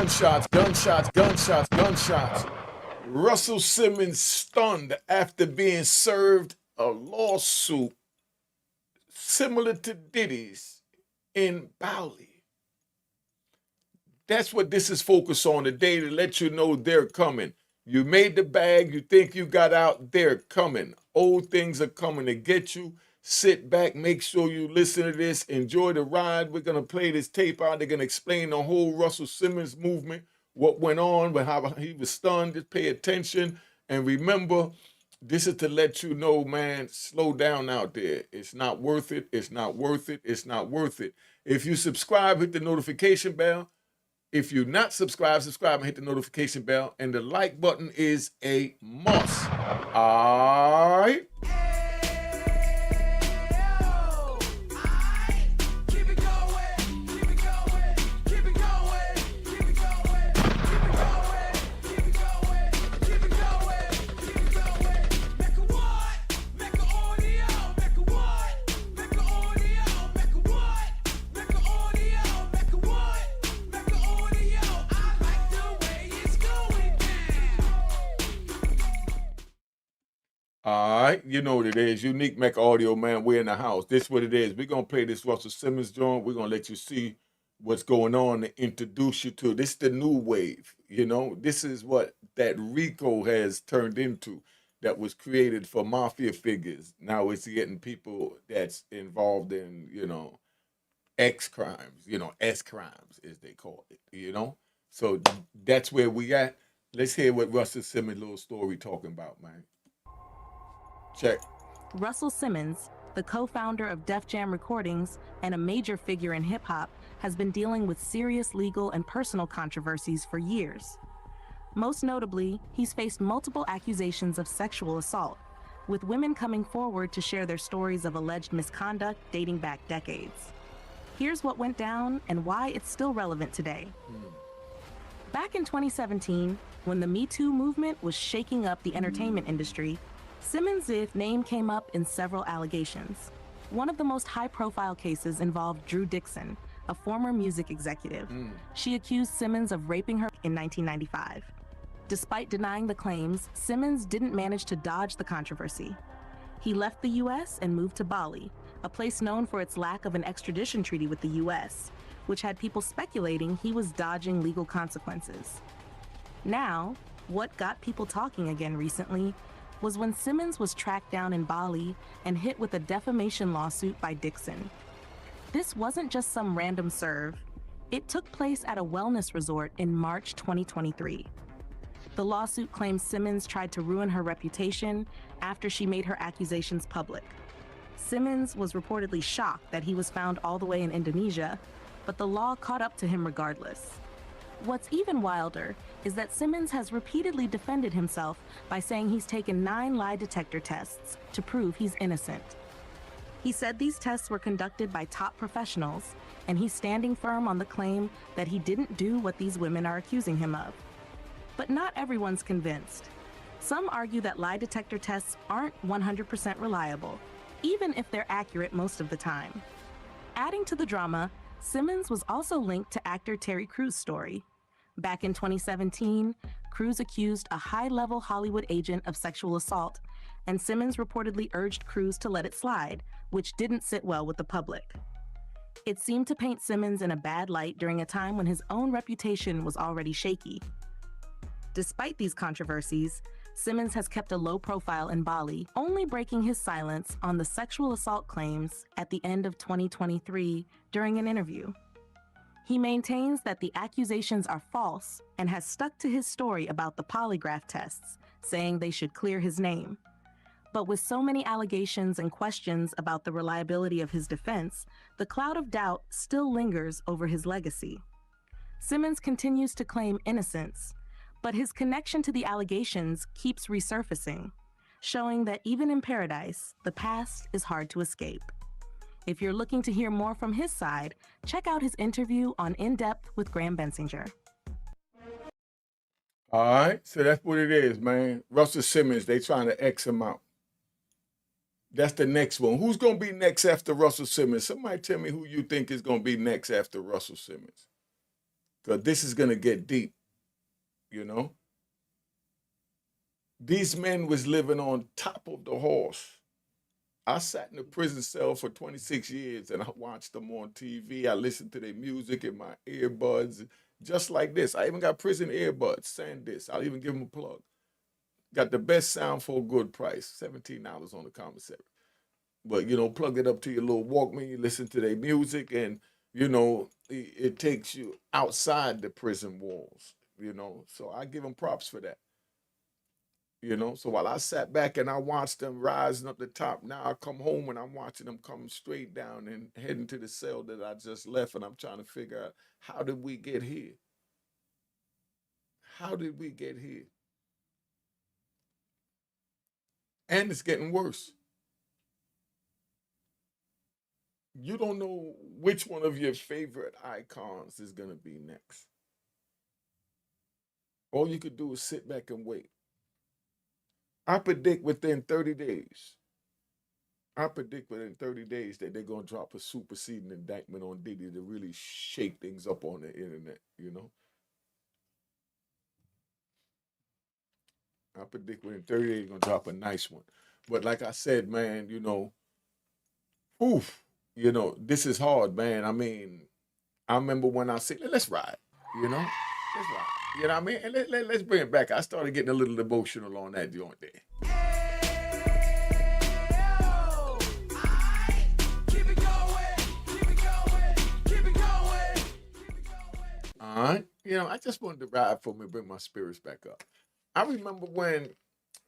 Gunshots, gunshots, gunshots, gunshots. Russell Simmons stunned after being served a lawsuit similar to Diddy's in Bali. That's what this is focused on today, to let you know they're coming. You made the bag, you think you got out, they're coming. Old things are coming to get you. Sit back, make sure you listen to this, enjoy the ride. We're going to play this tape out. They're going to explain the whole Russell Simmons movement, what went on, but how he was stunned. Just pay attention. And remember, this is to let you know, man, slow down out there. It's not worth it. It's not worth it. It's not worth it. If you subscribe, hit the notification bell. If you're not subscribed, subscribe and hit the notification bell. And the like button is a must. All right. All right, you know what it is. Unique Mecca Audio, man. We're in the house. This is what it is. We're going to play this Russell Simmons joint. We're going to let you see what's going on and introduce you to. This is the new wave, you know. This is what that Rico has turned into, that was created for mafia figures. Now it's getting people that's involved in, you know, X crimes, you know, S crimes, as they call it, you know. So that's where we at. Let's hear what Russell Simmons' little story talking about, man. Check. Russell Simmons, the co-founder of Def Jam Recordings and a major figure in hip-hop, has been dealing with serious legal and personal controversies for years. Most notably, he's faced multiple accusations of sexual assault, with women coming forward to share their stories of alleged misconduct dating back decades. Here's what went down and why it's still relevant today. Back in 2017, when the Me Too movement was shaking up the entertainment industry, Simmons' name came up in several allegations. One of the most high-profile cases involved Drew Dixon, a former music executive. She accused Simmons of raping her in 1995. Despite denying the claims, Simmons didn't manage to dodge the controversy. He left the U.S. and moved to Bali, a place known for its lack of an extradition treaty with the U.S., which had people speculating he was dodging legal consequences. Now, what got people talking again recently was when Simmons was tracked down in Bali and hit with a defamation lawsuit by Dixon. This wasn't just some random serve. It took place at a wellness resort in March 2023. The lawsuit claims Simmons tried to ruin her reputation after she made her accusations public. Simmons was reportedly shocked that he was found all the way in Indonesia, but the law caught up to him regardless. What's even wilder is that Simmons has repeatedly defended himself by saying he's taken 9 lie detector tests to prove he's innocent. He said these tests were conducted by top professionals, and he's standing firm on the claim that he didn't do what these women are accusing him of. But not everyone's convinced. Some argue that lie detector tests aren't 100% reliable, even if they're accurate most of the time. Adding to the drama, Simmons was also linked to actor Terry Crews' story. Back in 2017, Crews accused a high-level Hollywood agent of sexual assault, and Simmons reportedly urged Crews to let it slide, which didn't sit well with the public. It seemed to paint Simmons in a bad light during a time when his own reputation was already shaky. Despite these controversies, Simmons has kept a low profile in Bali, only breaking his silence on the sexual assault claims at the end of 2023 during an interview. He maintains that the accusations are false and has stuck to his story about the polygraph tests, saying they should clear his name. But with so many allegations and questions about the reliability of his defense, the cloud of doubt still lingers over his legacy. Simmons continues to claim innocence, but his connection to the allegations keeps resurfacing, showing that even in paradise, the past is hard to escape. If you're looking to hear more from his side, check out his interview on In Depth with Graham Bensinger. All right, so that's what it is, man. Russell Simmons, they trying to X him out. That's the next one. Who's going to be next after Russell Simmons? Somebody tell me who you think is going to be next after Russell Simmons. because this is going to get deep, you know. These men was living on top of the horse. I sat in a prison cell for 26 years and I watched them on TV. I listened to their music in my earbuds, just like this. I even got prison earbuds, SanDisk. I'll even give them a plug. Got the best sound for a good price, $17 on the commissary. But, plug it up to your little Walkman, you listen to their music, and, it takes you outside the prison walls. So I give them props for that. So while I sat back and I watched them rising up the top, now I come home and I'm watching them come straight down and heading to the cell that I just left, and I'm trying to figure out, how did we get here? How did we get here? And it's getting worse. You don't know which one of your favorite icons is going to be next. All you could do is sit back and wait. I predict within 30 days, that they're going to drop a superseding indictment on Diddy to really shake things up on the internet. I predict within 30 days, they're going to drop a nice one. But like I said, man, oof, this is hard, man. I mean, I remember when I said, let's ride, let's ride. You know what I mean? And let's bring it back. I started getting a little emotional on that joint there. All right. I just wanted to ride for me, bring my spirits back up. I remember when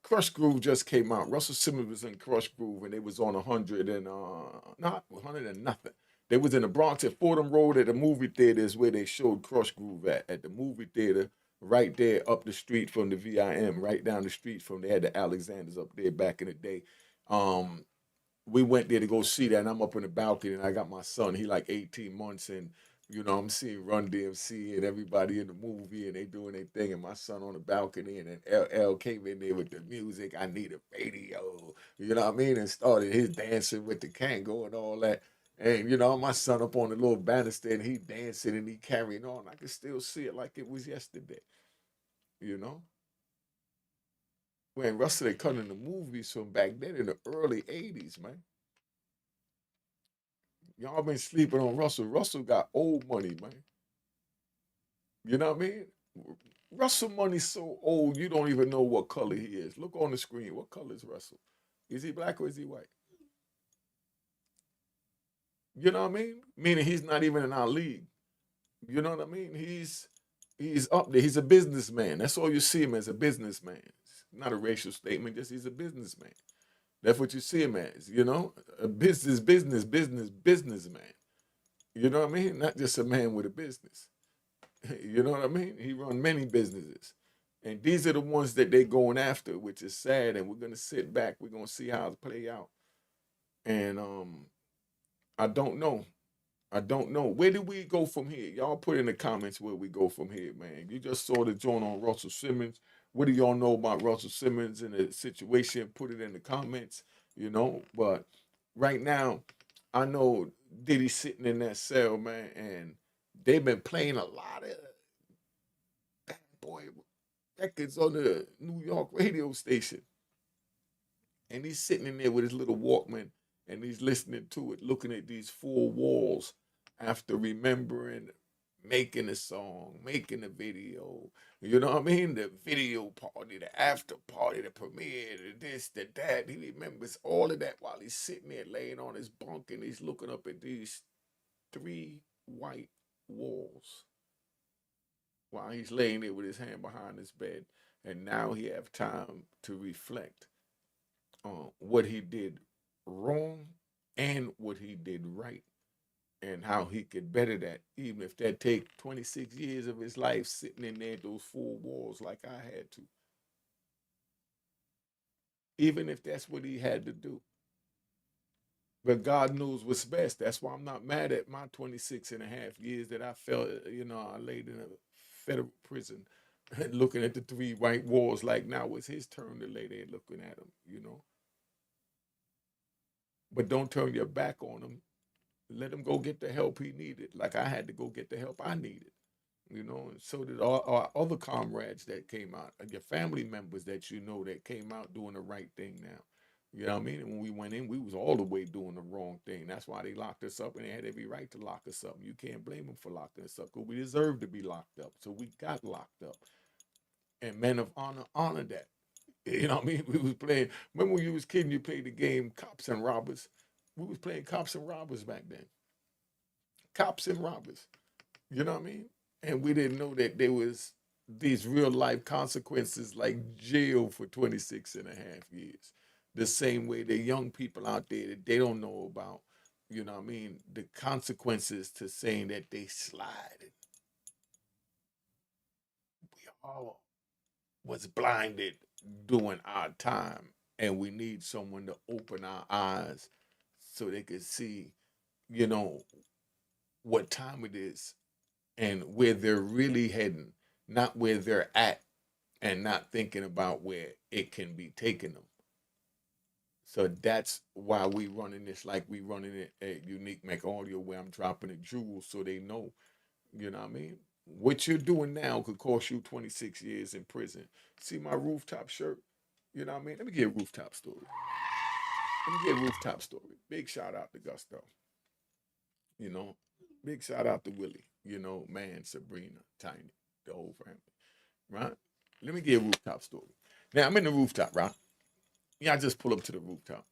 Crush Groove just came out. Russell Simmons was in Crush Groove, and they was on 100 and not 100 and nothing. They was in the Bronx at Fordham Road at the movie theater is where they showed Crush Groove at the movie theater, right there up the street from the VIM, right down the street from they had the Alexanders up there back in the day. We went there to go see that, and I'm up in the balcony, and I got my son. He like 18 months, and I'm seeing Run DMC and everybody in the movie, and they doing their thing, and my son on the balcony, and then LL came in there with the music. I need a radio, you know what I mean, and started his dancing with the Kango and all that. And my son up on the little banister, and he dancing and he carrying on. I can still see it like it was yesterday, you know. When Russell they cut in the movies from back then in the early '80s, man. Y'all been sleeping on Russell. Russell got old money, man. You know what I mean? Russell money's so old you don't even know what color he is. Look on the screen. What color is Russell? Is he black or is he white? You know what I mean? Meaning he's not even in our league. You know what I mean? He's up there. He's a businessman. That's all you see him as, a businessman. It's not a racial statement, just he's a businessman. That's what you see him as, a businessman. You know what I mean? Not just a man with a business. You know what I mean? He run many businesses. And these are the ones that they going after, which is sad. And we're gonna sit back. We're gonna see how it play out. And I don't know. I don't know. Where do we go from here? Y'all put in the comments where we go from here, man. You just saw the joint on Russell Simmons. What do y'all know about Russell Simmons and the situation? Put it in the comments. But right now, I know Diddy sitting in that cell, man, and they've been playing a lot of bad boy records on the New York radio station. And he's sitting in there with his little Walkman and he's listening to it, looking at these four walls after remembering making a song, making a video. You know what I mean? The video party, the after party, the premiere, the this, the that. He remembers all of that while he's sitting there laying on his bunk and he's looking up at these three white walls while he's laying there with his hand behind his bed. And now he have time to reflect on what he did wrong and what he did right and how he could better that, even if that take 26 years of his life sitting in there those four walls like I had to. Even if that's what he had to do. But God knows what's best. That's why I'm not mad at my 26 and a half years that I felt, I laid in a federal prison looking at the three white walls like now it's his turn to lay there looking at them. But don't turn your back on him. Let him go get the help he needed, like I had to go get the help I needed. You know, and so did all our other comrades that came out, and your family members that you know that came out doing the right thing now. You know what I mean? And when we went in, we was all the way doing the wrong thing. That's why they locked us up, and they had every right to lock us up. You can't blame them for locking us up, because we deserved to be locked up. So we got locked up. And men of honor that. You know what I mean? We was playing, remember when you was kidding, you played the game Cops and Robbers? We was playing Cops and Robbers back then. Cops and Robbers. You know what I mean? And we didn't know that there was these real life consequences like jail for 26 and a half years. The same way the young people out there that they don't know about, you know what I mean, the consequences to saying that they slide. We all was blinded during our time, and we need someone to open our eyes so they could see, you know, what time it is and where they're really heading, not where they're at, and not thinking about where it can be taking them. So that's why we running this like we running it at Unique Mecca Audio, where I'm dropping the jewels so they know, you know what I mean? What you're doing now could cost you 26 years in prison. See my rooftop shirt? You know what I mean? Let me get a rooftop story. Let me get a rooftop story. Big shout out to Gusto. You know, big shout out to Willie. You know, man, Sabrina, Tiny, the whole family. Right? Let me get a rooftop story. Now I'm in the rooftop, right? Yeah, I just pull up to the rooftop.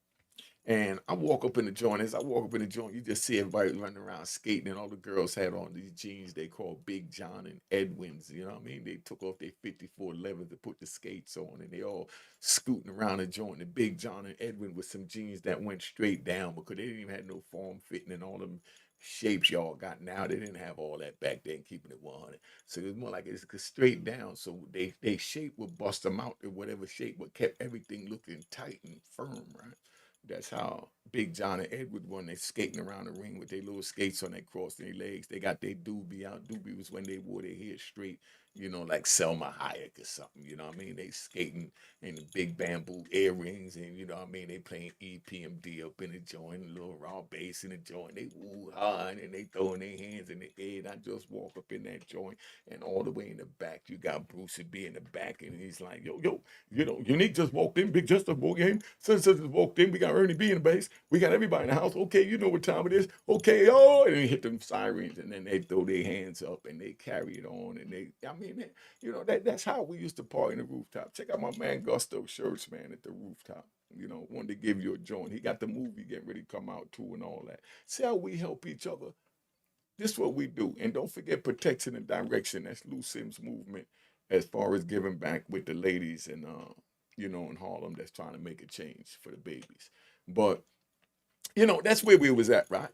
And I walk up in the joint. As I walk up in the joint, you just see everybody running around skating, and all the girls had on these jeans they call Big John and Edwins. You know what I mean? They took off their 54 leather to put the skates on, and they all scooting around the joint. And Big John and Edwin with some jeans that went straight down because they didn't even have no form fitting, and all them shapes y'all got now. They didn't have all that back then, keeping it 100. So it was more like it's straight down. So they shape would bust them out in whatever shape, but kept everything looking tight and firm, right? That's how Big John and Edward when they skating around the ring with their little skates on their cross their legs. They got their doobie out. Doobie was when they wore their hair straight, you know, like Selma Hayek or something. You know what I mean? They skating in the big bamboo earrings, and you know what I mean? They playing EPMD up in the joint, a little raw bass in the joint. They woo ha and they throwing their hands in the air. And I just walk up in that joint, and all the way in the back, you got Brucey B in the back, and he's like, yo, you know, Unique just walked in, Big Just a ball game. Such just walked in. We got Ernie B in the base. We got everybody in the house. Okay, you know what time it is. Okay, oh, and they hit them sirens, and then they throw their hands up and they carry it on. And I mean, you know, that's how we used to party in the rooftop. Check out my man Gusto shirts, man, at the rooftop. You know, wanted to give you a joint. He got the movie getting ready to come out too and all that. See how we help each other. This is what we do. And don't forget protection and direction. That's Lou Sims' movement as far as giving back with the ladies and you know, in Harlem that's trying to make a change for the babies. But you know, that's where we was at, right?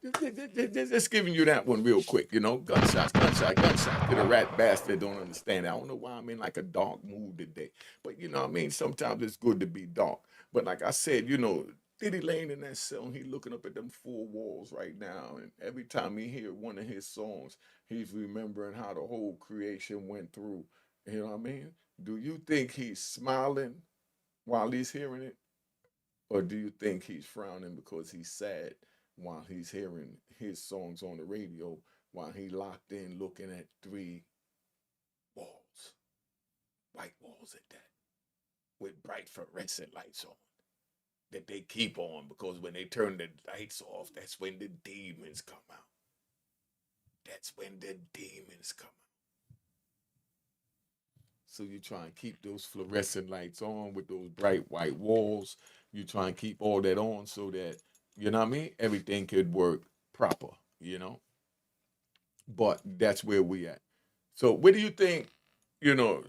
Just giving you that one real quick, you know, gunshots to the rat bastard don't understand. I don't know why I'm in like a dark mood today, but you know what I mean? Sometimes it's good to be dark. But like I said, you know, Diddy laying in that cell, he looking up at them four walls right now, and every time he hear one of his songs, he's remembering how the whole creation went through. You know what I mean? Do you think he's smiling while he's hearing it? Or do you think he's frowning because he's sad while he's hearing his songs on the radio while he locked in looking at three walls, white walls at that, with bright fluorescent lights on that they keep on because when they turn the lights off, that's when the demons come out. That's when the demons come out. So you try and keep those fluorescent lights on with those bright white walls. You try and keep all that on so that, you know what I mean, everything could work proper, you know. But that's where we at. So what do you think, you know,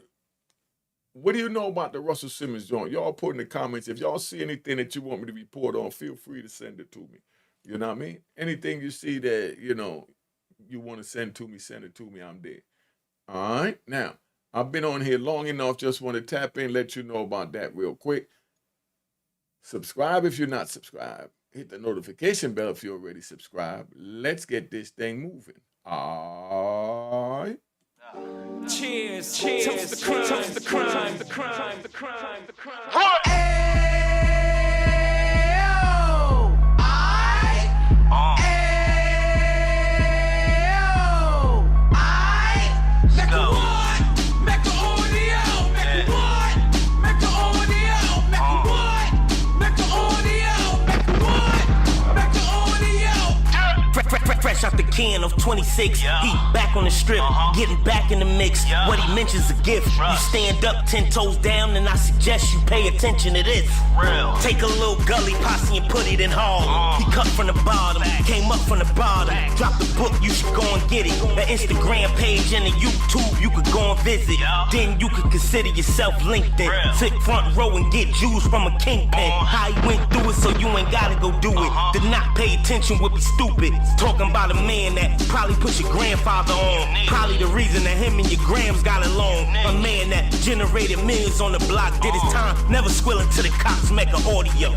what do you know about the Russell Simmons joint? Y'all put in the comments. If y'all see anything that you want me to report on, feel free to send it to me. You know what I mean? Anything you see that, you know, you want to send to me, send it to me. I'm there. All right. Now, I've been on here long enough. Just want to tap in, let you know about that real quick. Subscribe if you're not subscribed. Hit the notification bell if you're already subscribed. Let's get this thing moving. All right. Cheers, cheers, toast the crime, toast the crime, the crime, the crime, the crime. What? fresh out the can of 26. He back on the strip, getting back in the mix. What he mentions a gift. You stand up 10 toes down, and I suggest you pay attention to this. Take a little gully posse and put it in hall. He cut from the bottom, came up from the bottom. Drop the book, you should go and get it. The Instagram page and the YouTube, you could go and visit. Then you could consider yourself LinkedIn. Sit front row and get Jews from a kingpin. How he went through it, so you ain't gotta go do it. To not pay attention would be stupid. Talking about a man that probably put your grandfather on. Probably the reason that him and your grams got along. A man that generated millions on the block, did his time, never squilling to the cops Mecca audio.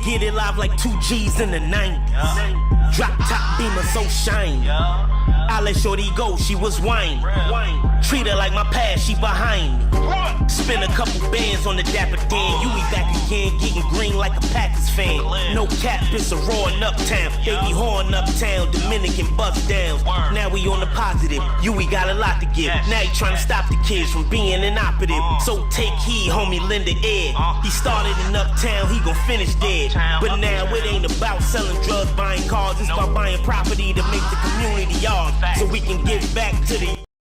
Get it live like 2 G's in the 90s. Drop top beamer so shiny. I let shorty go, she was whining. Treat her like my past, she behind me. Spend a couple bands on the Dapper Dan. You be back again, getting green like a Packers fan. No cap, it's a roaring uptown. Baby horn uptown, Dominican bust downs. Now we on the positive, we got a lot to give. Now he trying to stop the kids from being inoperative. So take heed, homie, lend an ear. He started in uptown, he gon' finish dead. But now it ain't about selling drugs, buying cars. It's about buying property to make the community ours, so we can give back to the